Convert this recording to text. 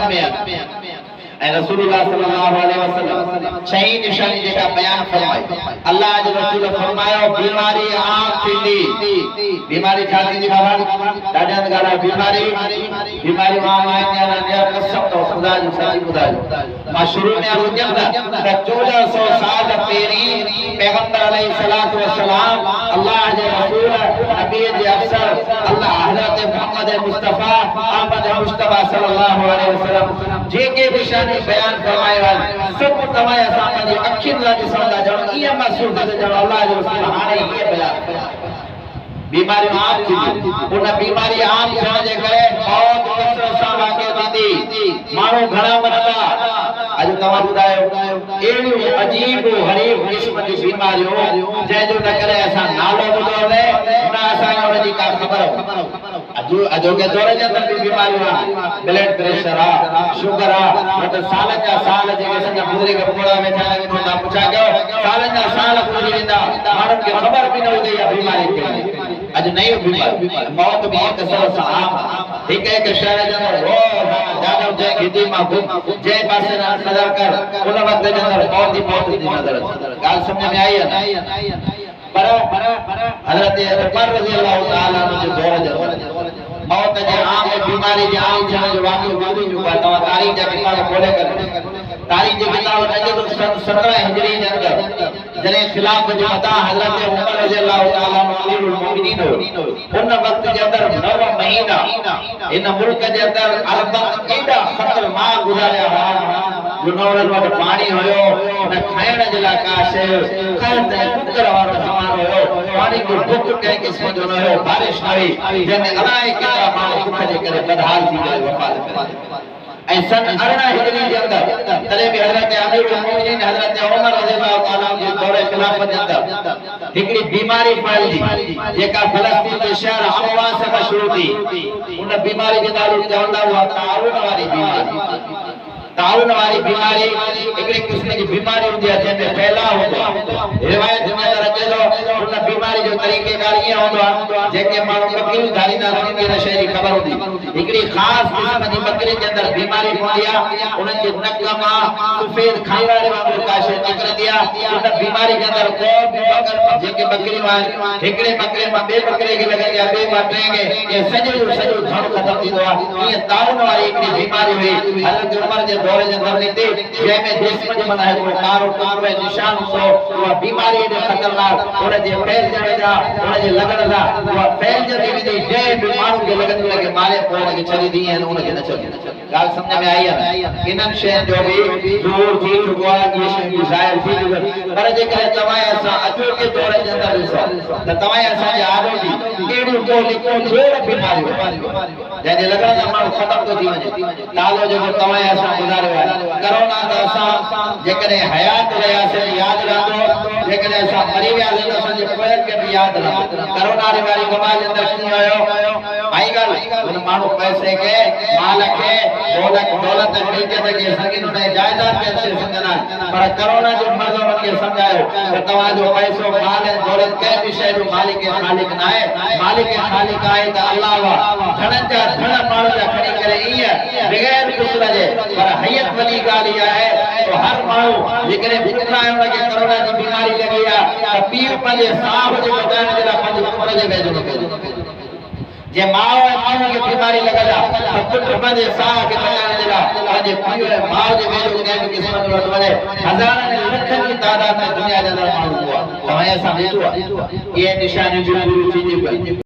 में रसूलुल्लाह सल्लल्लाहु अलैहि वसल्लम छह निशानी जेका बयान फरमाई अल्लाह जो रसूल फरमायो बीमारी आम थींदी बीमारी छा थींदी बाबा ॾाढा गाला बीमारी आम आया ना कसम तो खुदा जो सच्ची ॿुधायो मां शुरू में ॿुधम त 1400 साल पहिरीं पैगंबर अलैहि सलातो वसलाम अल्लाह जे रसूल नबी जे अफसर अल्लाह हजरत मोहम्मद मुस्तफा अहमद मुस्तफा सल्लल्लाहु अलैहि वसल्लम जेके भी बयान फरमायो सब तमाम असां जी अखियुनि सां ॾिसण था ॼण ईअं महसूस थो थिए अल्लाह जो रसूल हाणे हीअं बयान बीमारी आम थी उन बीमारी आम थियण जे करे बहुत कसरत सां वाक़ई थींदी माण्हू घणा मरंदा अॼु तव्हां ॿुधायो अहिड़ियूं अजीब गरीब क़िस्म जी बीमारियूं जंहिंजो न करे असां नालो ॿुधो न असांखे हुनजी का ख़बर अॼोके दौर जे अंदरि बि बीमारियूं आहिनि ब्लड प्रेशर आहे शुगर आहे मतलब साल जा साल जेके असांजा बुज़ुर्ग पोड़ा वेठा आहिनि तव्हां पुछा कयो साल जा साल गुज़री वेंदा माण्हुनि खे ख़बर बि न हूंदी इहा बीमारी कहिड़ी अॼु नई बीमारी मौत बि कसरत सां आम हिकु शहर जे अंदरि जादव जंहिं खिदी मां जंहिं पासे नज़र कर उन वक़्त जे अंदरि मौत जी नज़र अचे ॻाल्हि सम्झ में आई आहे पर हज़रत उमर रज़ी अल्लाह ताला जो दौर जे मौत जे आम बीमारी जे आम थियण जो वाक़ियो गुज़री चुको आहे तव्हां तारीख़ जा किताब खोले करे तारीख़ जे किताब अॼु 17 हिजरी जे अंदरि जॾहिं ख़िलाफ़ जे मथा हज़रत उमर रज़ी अल्लाह ताला अमीरुल मोमिनीन हो उन वक़्त जे अंदरि 9 महीना इन मुल्क जे अंदरि अरबन एॾा ख़तरनाक गुज़ारिया हुआ जो न उन्हनि वटि पाणी हुयो न खाइण जे लाइ का शइ खाइण ऐं कुकर वारो सामान हुयो पाणी जो बुक कंहिं क़िस्म जो न हुयो बारिश न हुई जंहिंमें अलाए केतिरा माण्हू बुख जे करे बदहाल थी करे वफ़ात करे ऐं सन 18 हिजरी जे अंदरि तॾहिं बि हज़रत अमीरुल मोमिनीन हज़रत उमर रज़ी अल्लाह ताला जे दौर ख़िलाफ़त जे अंदरि हिकिड़ी बीमारी फैलिजी जेका फ़लस्तीन जे शहर अमवास खां शुरू थी उन बीमारी जो नालो चवंदा हुआ ताउन वारी बीमारी हिकिड़ी क़िस्म जी बीमारी हूंदी आहे जंहिंमें फैलाव हूंदो आहे रिवायत में अचे थो उन बीमारी जो तरीक़ेकार ईअं हूंदो आहे जेके माण्हू बकरियूं धारींदा आहिनि हिन शइ जी ख़बर हूंदी हिकिड़ी ख़ासि क़िस्म जी बकरी जे अंदरि बीमारी पवंदी आहे उन्हनि जे नक मां सफ़ेद खाई वारे वांगुरु का शइ निकिरंदी आहे उन बीमारी जे अंदरि को बि जेके बकरियूं आहिनि हिकिड़े बकरे मां ॿिए बकरे खे लॻंदी आहे ॿिए मां टे खे ऐं सॼो जो सॼो धन ख़तमु थींदो आहे ईअं ताउन वारी हिकिड़ी बीमारी हुई हज़रत उमर जे दौर जे अंदरि निकिती जंहिंमें जिस्म जे मथां हिकिड़ो कारो कारो निशान हूंदो उहा बीमारी एॾी ख़तरनाक उनजे फैलजण जा उनजे लॻण जा उहा फैलजंदी वेंदी जंहिं बि माण्हू खे लॻंदी आहे कि मारे पोइ उनखे छॾींदी आहिनि उनखे न छॾींदी ॻाल्हि सम्झ में आई आहे इन्हनि शयुनि जो बि ज़ोर थी चुको आहे इहे शयूं ज़ाहिर थी चुकियूं पर जेकॾहिं तव्हां असां अॼोके दौर जे अंदरि ॾिसो त तव्हां असांजे आरोगी अहिड़ियूं को जोड़ बीमारियूं जंहिंजे लॻण सां माण्हू ख़तमु थो थी वञे नालो जेको तव्हां असां ॿुधायो आहे करोना त असां जेकॾहिं हयात रहियासीं यादि रहंदो जेकॾहिं असां मरी वियासीं त असांजे पोयनि खे बि यादि रहंदो करोना वारी वबा जे अंदरि कीअं हुयो आई ॻाल्हि हुन माण्हू पैसे खे माल खे दौलत मिल्कियत खे सॻी हुन जाइदाद खे सम्झंदा आहिनि पर करोना जो मर्ज़ उन्हनि खे सम्झायो त तव्हांजो पैसो माल ऐं दौलत कंहिं बि शइ जो मालिक ऐं ख़ालिक न आहे मालिक ऐं ख़ालिक आहे त अल्लाह धननि जा धन माण्हू जा खणी करे ईअं बग़ैर कुझु जे पर हयत वॾी ॻाल्हि इहा आहे त हर माण्हू जेकॾहिं पुटु आहे हुनखे करोना जी बीमारी लॻी आहे त पीउ पंहिंजे साहु खे बचाइण जे लाइ पंहिंजे पुट जे वेझो निकिरे जे माउ ऐं माण्हू खे बीमारी लॻल आहे त पुटु पंहिंजे साह खे बचाइण जे लाइ पंहिंजे पीउ ऐं माउ जे वेझो कंहिं बि क़िस्म जो वटि वञे हज़ारनि लखनि जी तादाद में दुनिया जे अंदरि माण्हू हुआ तव्हां असां ॾिठो आहे इहे निशानियूं बि पूरियूं थींदियूं